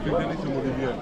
finde ich nicht so motivierend.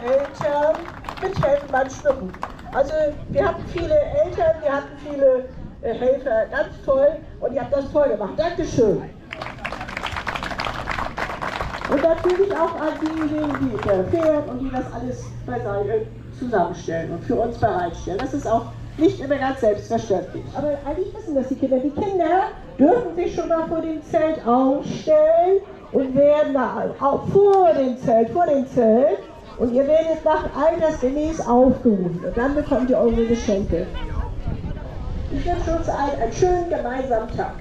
Eltern mithelfen beim Schmücken. Also wir hatten viele Eltern, wir hatten viele Helfer, ganz toll, und ihr habt das toll gemacht. Dankeschön. Und natürlich auch an diejenigen, die fähren und die das alles beiseite zusammenstellen und für uns bereitstellen. Das ist auch nicht immer ganz selbstverständlich. Aber eigentlich wissen das die Kinder. Die Kinder dürfen sich schon mal vor dem Zelt aufstellen und werden auch vor dem Zelt, und ihr werdet nach altersgemäß aufgerufen und dann bekommt ihr eure Geschenke. Ich wünsche uns allen einen schönen gemeinsamen Tag.